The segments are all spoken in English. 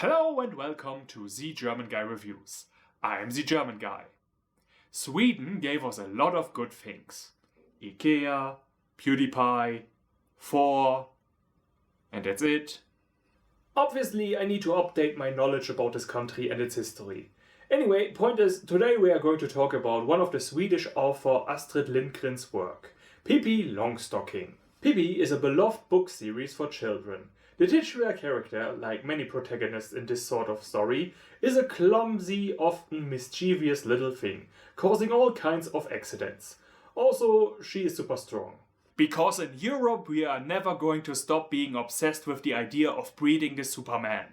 Hello and welcome to Zgermanguy Reviews. I'm Zgermanguy. Sweden gave us a lot of good things. IKEA, PewDiePie, 4, and that's it. Obviously, I need to update my knowledge about this country and its history. Anyway, point is, today we are going to talk about one of the Swedish author Astrid Lindgren's work, Pippi Longstocking. Pippi is a beloved book series for children. The titular character, like many protagonists in this sort of story, is a clumsy, often mischievous little thing, causing all kinds of accidents. Also, she is super strong. Because in Europe we are never going to stop being obsessed with the idea of breeding the Superman.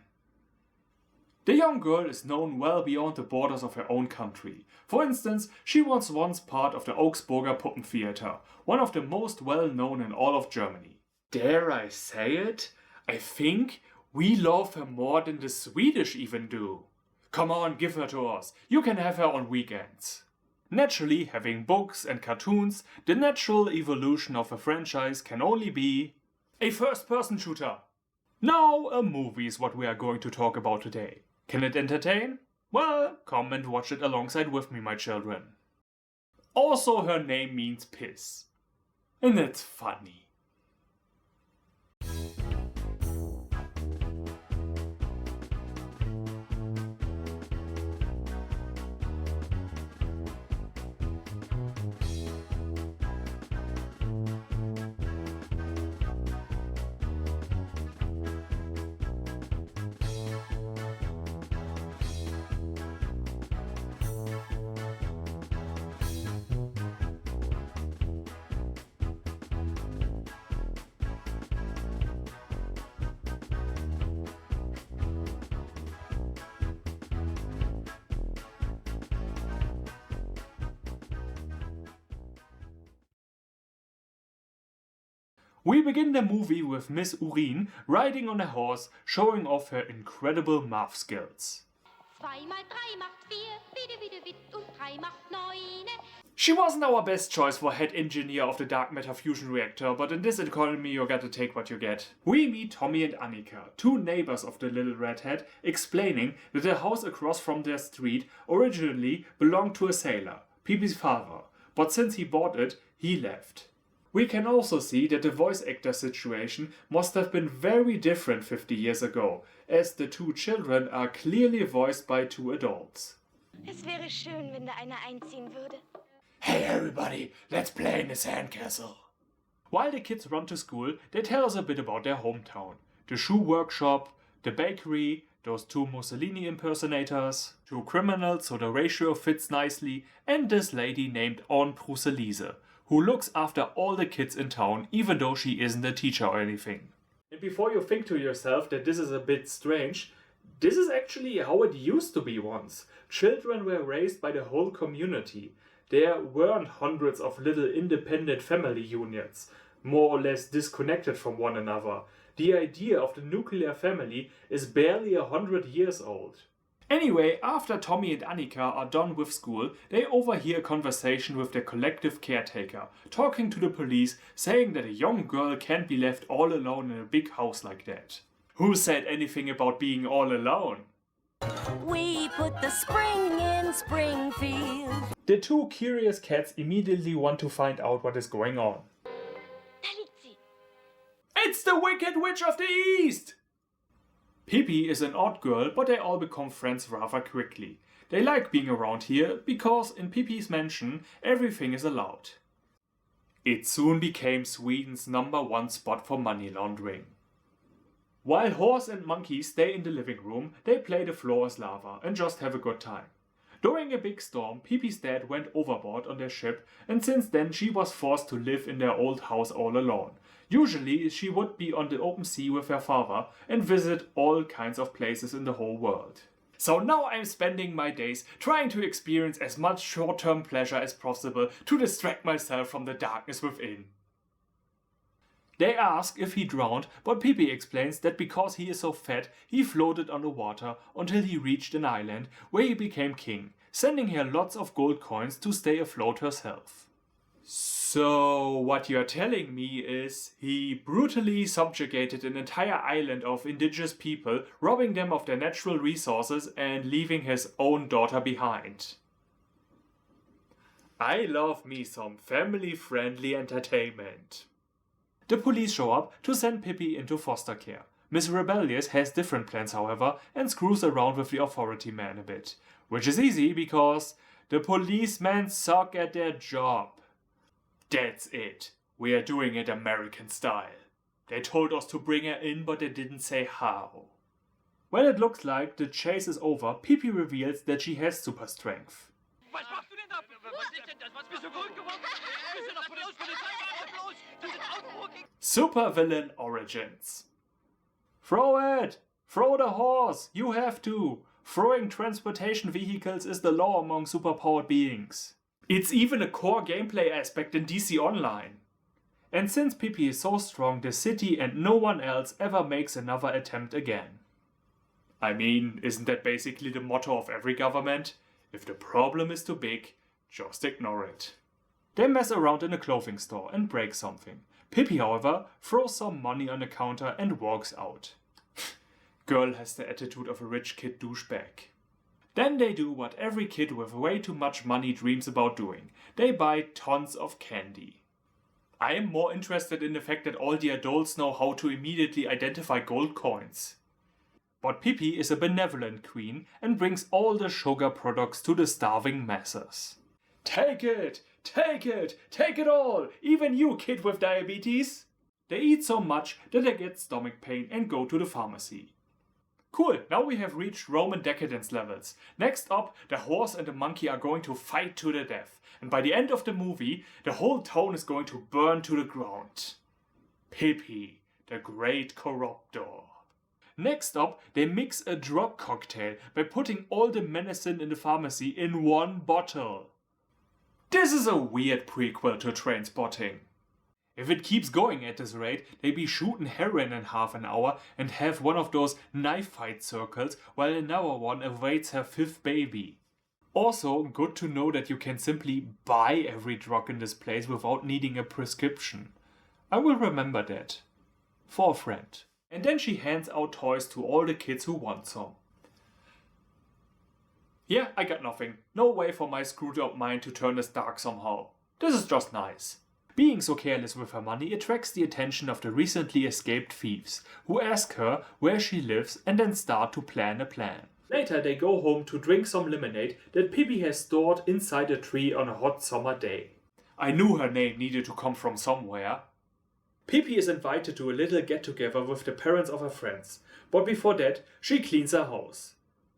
The young girl is known well beyond the borders of her own country. For instance, she was once part of the Augsburger Puppentheater, one of the most well known in all of Germany. Dare I say it? I think we love her more than the Swedish even do. Come on, give her to us. You can have her on weekends. Naturally, having books and cartoons, the natural evolution of a franchise can only be a first-person shooter. Now, a movie is what we are going to talk about today. Can it entertain? Well, come and watch it alongside with me, my children. Also, her name means piss. And it's funny. We begin the movie with Miss Urin riding on a horse, showing off her incredible math skills. She wasn't our best choice for head engineer of the dark matter fusion reactor, but in this economy you gotta take what you get. We meet Tommy and Annika, two neighbors of the little redhead, explaining that the house across from their street originally belonged to a sailor, Pippi's father, but since he bought it, he left. We can also see that the voice actor situation must have been very different 50 years ago, as the two children are clearly voiced by two adults. Es wäre schön, wenn da einer einziehen würde. Hey everybody, let's play in the sandcastle. While the kids run to school, they tell us a bit about their hometown. The shoe workshop, the bakery, those two Mussolini impersonators, two criminals so the ratio fits nicely, and this lady named Aunt Bruselise, who looks after all the kids in town, even though she isn't a teacher or anything. And before you think to yourself that this is a bit strange, this is actually how it used to be once. Children were raised by the whole community. There weren't hundreds of little independent family units, more or less disconnected from one another. The idea of the nuclear family is barely 100 years old. Anyway, after Tommy and Annika are done with school, they overhear a conversation with their collective caretaker, talking to the police, saying that a young girl can't be left all alone in a big house like that. Who said anything about being all alone? We put the spring in Springfield. The two curious cats immediately want to find out what is going on. Da liegt sie. It's the Wicked Witch of the East! Pippi is an odd girl, but they all become friends rather quickly. They like being around here because in Pippi's mansion everything is allowed. It soon became Sweden's #1 spot for money laundering. While horse and monkey stay in the living room, they play the floor is lava and just have a good time. During a big storm, Pippi's dad went overboard on their ship, and since then she was forced to live in their old house all alone. Usually she would be on the open sea with her father and visit all kinds of places in the whole world. So now I'm spending my days trying to experience as much short-term pleasure as possible to distract myself from the darkness within. They ask if he drowned, but Pippi explains that because he is so fat, he floated on the water until he reached an island where he became king, sending her lots of gold coins to stay afloat herself. So what you're telling me is he brutally subjugated an entire island of indigenous people, robbing them of their natural resources and leaving his own daughter behind. I love me some family-friendly entertainment. The police show up to send Pippi into foster care. Miss Rebellious has different plans, however, and screws around with the authority man a bit. Which is easy because the policemen suck at their job. That's it. We are doing it American style. They told us to bring her in, but they didn't say how. When it looks like the chase is over, Pippi reveals that she has super strength. Was machst du denn da? Was ist denn das? Was bist du verrückt geworden? Wir sind doch von der Polizei, warte bloß! Das sind Ausdrucke! Super Villain Origins. Throw it! Throw the horse! You have to! Throwing transportation vehicles is the law among superpowered beings. It's even a core gameplay aspect in DC Online. And since Pippi is so strong, the city and no one else ever makes another attempt again. I mean, isn't that basically the motto of every government? If the problem is too big, just ignore it. They mess around in a clothing store and break something. Pippi, however, throws some money on the counter and walks out. Girl has the attitude of a rich kid douchebag. Then they do what every kid with way too much money dreams about doing. They buy tons of candy. I am more interested in the fact that all the adults know how to immediately identify gold coins. But Pippi is a benevolent queen and brings all the sugar products to the starving masses. Take it! Take it! Take it all! Even you, kid with diabetes! They eat so much that they get stomach pain and go to the pharmacy. Cool, now we have reached Roman decadence levels. Next up, the horse and the monkey are going to fight to the death. And by the end of the movie, the whole town is going to burn to the ground. Pippi, the great corruptor. Next up, they mix a drug cocktail by putting all the medicine in the pharmacy in one bottle. This is a weird prequel to Trainspotting. If it keeps going at this rate, they be shooting heroin in half an hour and have one of those knife fight circles while another one awaits her fifth baby. Also, good to know that you can simply buy every drug in this place without needing a prescription. I will remember that. For a friend. And then she hands out toys to all the kids who want some. Yeah, I got nothing. No way for my screwed up mind to turn this dark somehow. This is just nice. Being so careless with her money attracts the attention of the recently escaped thieves, who ask her where she lives and then start to plan a plan. Later they go home to drink some lemonade that Pippi has stored inside a tree on a hot summer day. I knew her name needed to come from somewhere. Pippi is invited to a little get-together with the parents of her friends, but before that she cleans her house.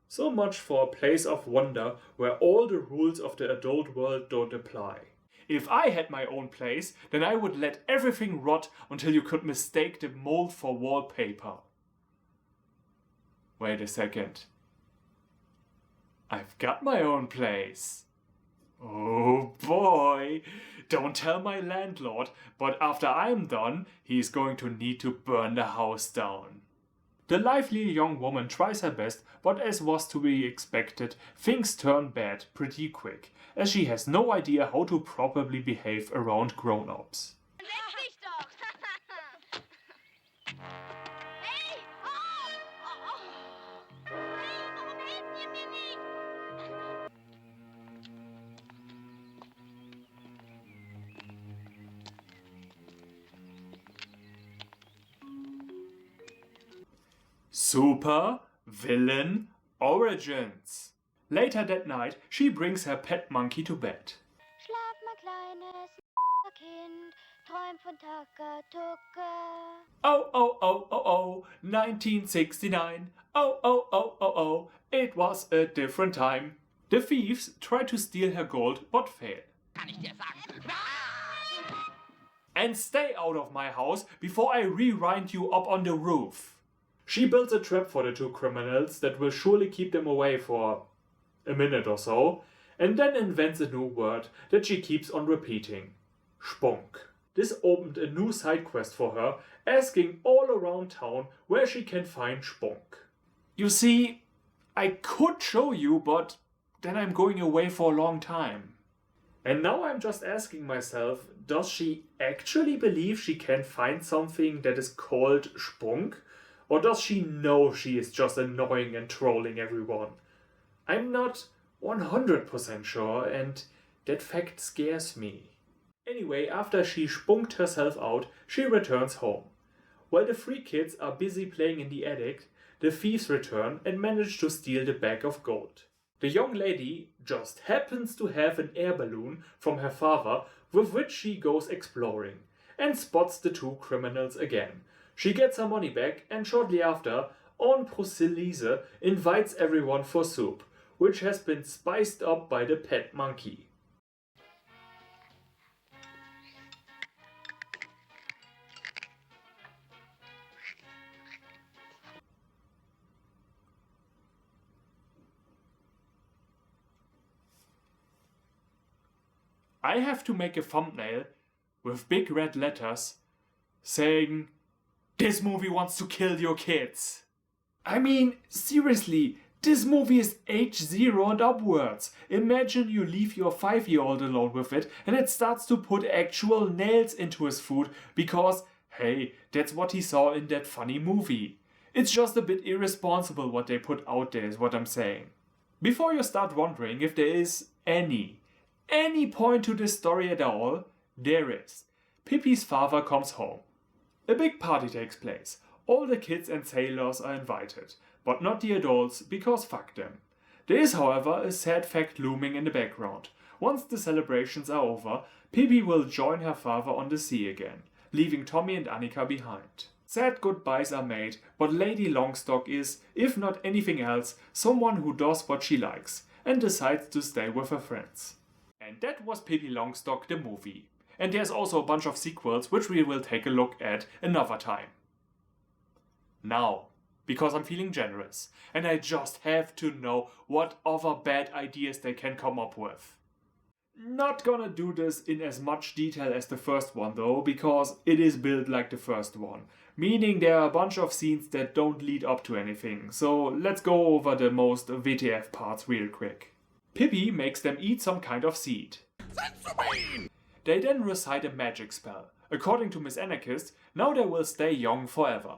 So much for a place of wonder where all the rules of the adult world don't apply. If I had my own place, then I would let everything rot until you could mistake the mold for wallpaper. Wait a second. I've got my own place. Oh boy! Don't tell my landlord, but after I'm done, he's going to need to burn the house down. The lively young woman tries her best, but as was to be expected, things turn bad pretty quick, as she has no idea how to properly behave around grown-ups. Setz dich doch! Hey! Oh! Oh! Oh! Hey, warum helft ihr mir nicht? Super Villain Origins. Later that night, she brings her pet monkey to bed. Schlaf, mein kleines Kind, träum von Takatuka. Oh, oh, oh, oh, oh, 1969. Oh, oh, oh, oh, oh, it was a different time. The thieves try to steal her gold, but fail. Kann ich dir sagen? And stay out of my house before I re-wind you up on the roof. She builds a trap for the two criminals that will surely keep them away for a minute or so, and then invents a new word that she keeps on repeating. Spunk. This opened a new side quest for her, asking all around town where she can find Spunk. You see, I could show you, but then I'm going away for a long time. And now I'm just asking myself, does she actually believe she can find something that is called Spunk? Or does she know she is just annoying and trolling everyone? I'm not 100% sure, and that fact scares me. Anyway, after she spunked herself out, she returns home. While the three kids are busy playing in the attic, the thieves return and manage to steal the bag of gold. The young lady just happens to have an air balloon from her father with which she goes exploring and spots the two criminals again. She gets her money back and shortly after, Aunt Priscillise invites everyone for soup, which has been spiced up by the pet monkey. I have to make a thumbnail with big red letters saying, "This movie wants to kill your kids." I mean, seriously, this movie is age 0 and upwards. Imagine you leave your 5-year-old alone with it and it starts to put actual nails into his food because, hey, that's what he saw in that funny movie. It's just a bit irresponsible what they put out there is what I'm saying. Before you start wondering if there is any point to this story at all, there is. Pippi's father comes home. A big party takes place. All the kids and sailors are invited, but not the adults because fuck them. There is, however, a sad fact looming in the background. Once the celebrations are over, Pippi will join her father on the sea again, leaving Tommy and Annika behind. Sad goodbyes are made, but Lady Longstock is, if not anything else, someone who does what she likes and decides to stay with her friends. And that was Pippi Longstock the movie. And there's also a bunch of sequels which we will take a look at another time. Now, because I'm feeling generous, and I just have to know what other bad ideas they can come up with. Not gonna do this in as much detail as the first one though, because it is built like the first one. Meaning there are a bunch of scenes that don't lead up to anything, so let's go over the most WTF parts real quick. Pippi makes them eat some kind of seed. They then recite a magic spell. According to Miss Anarchist, now they will stay young forever.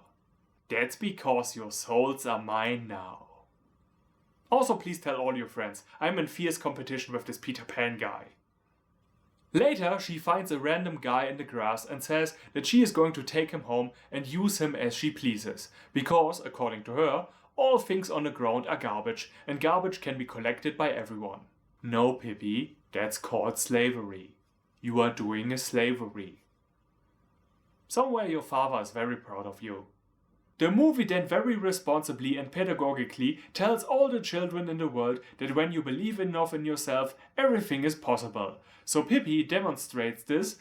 That's because your souls are mine now. Also, please tell all your friends, I'm in fierce competition with this Peter Pan guy. Later, she finds a random guy in the grass and says that she is going to take him home and use him as she pleases, because, according to her, all things on the ground are garbage, and garbage can be collected by everyone. No, Pippi, that's called slavery. You are doing a slavery. Somewhere your father is very proud of you. The movie then very responsibly and pedagogically tells all the children in the world that when you believe enough in yourself, everything is possible. So Pippi demonstrates this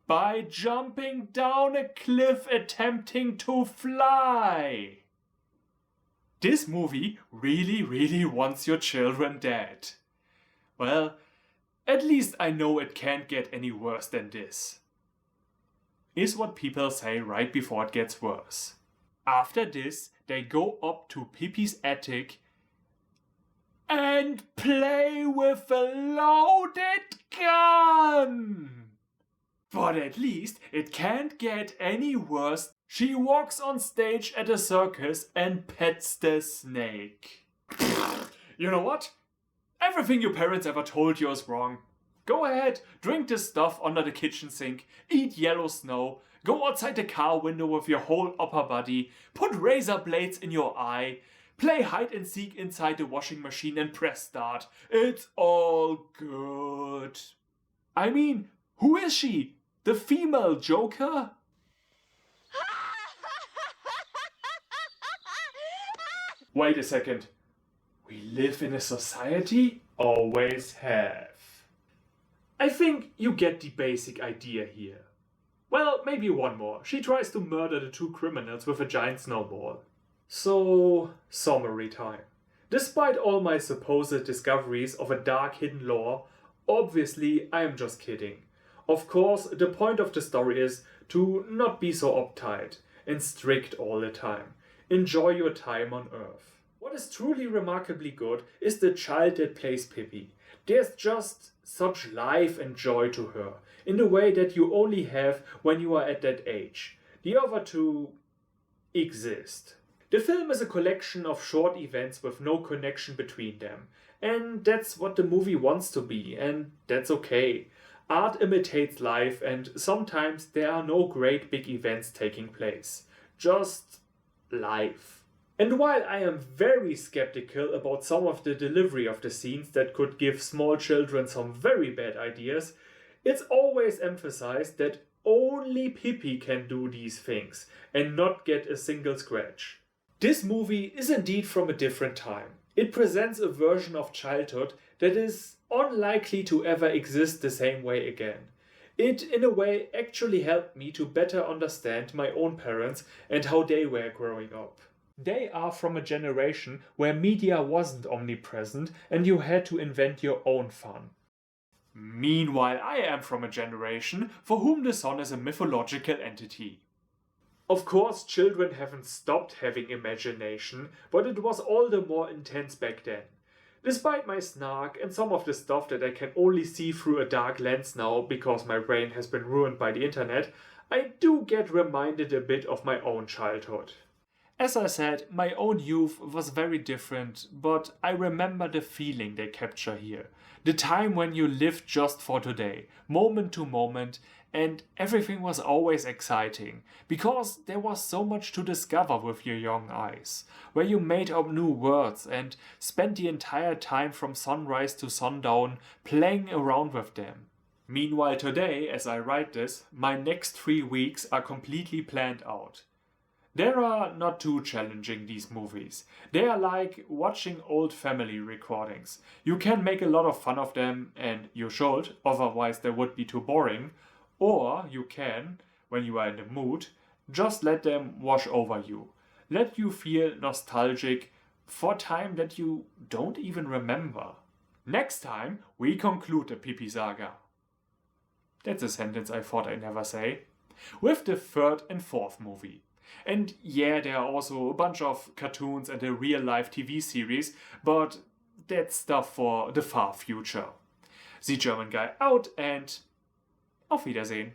by jumping down a cliff attempting to fly. This movie really wants your children dead. Well, at least I know it can't get any worse than this. Is what people say right before it gets worse. After this, they go up to Pippi's attic and play with a loaded gun. But at least it can't get any worse. She walks on stage at a circus and pets the snake. You know what? Everything your parents ever told you is wrong. Go ahead, drink this stuff under the kitchen sink, eat yellow snow, go outside the car window with your whole upper body, put razor blades in your eye, play hide and seek inside the washing machine and press start. It's all good. I mean, who is she? The female Joker? Wait a second. We live in a society? Always have. I think you get the basic idea here. Well, maybe one more. She tries to murder the two criminals with a giant snowball. So, summary time. Despite all my supposed discoveries of a dark hidden lore, obviously I am just kidding. Of course, the point of the story is to not be so uptight and strict all the time. Enjoy your time on Earth. What is truly remarkably good is the child that plays Pippi. There's just such life and joy to her, in the way that you only have when you are at that age. The other two exist. The film is a collection of short events with no connection between them, and that's what the movie wants to be, and that's okay. Art imitates life, and sometimes there are no great big events taking place. Just life. And while I am very skeptical about some of the delivery of the scenes that could give small children some very bad ideas, it's always emphasized that only Pippi can do these things and not get a single scratch. This movie is indeed from a different time. It presents a version of childhood that is unlikely to ever exist the same way again. It, in a way, actually helped me to better understand my own parents and how they were growing up. They are from a generation where media wasn't omnipresent and you had to invent your own fun. Meanwhile, I am from a generation for whom the sun is a mythological entity. Of course, children haven't stopped having imagination, but it was all the more intense back then. Despite my snark and some of the stuff that I can only see through a dark lens now because my brain has been ruined by the internet, I do get reminded a bit of my own childhood. As I said, my own youth was very different, but I remember the feeling they capture here. The time when you lived just for today, moment to moment, and everything was always exciting, because there was so much to discover with your young eyes, where you made up new words and spent the entire time from sunrise to sundown playing around with them. Meanwhile today, as I write this, my next 3 weeks are completely planned out. They are not too challenging, these movies. They are like watching old family recordings. You can make a lot of fun of them, and you should, otherwise they would be too boring. Or you can, when you are in the mood, just let them wash over you. Let you feel nostalgic for time that you don't even remember. Next time, we conclude the Pippi saga. That's a sentence I thought I'd never say. With the 3rd and 4th movie. And yeah, there are also a bunch of cartoons and a real-life TV series, but that's stuff for the far future. Zgermanguy out and auf Wiedersehen.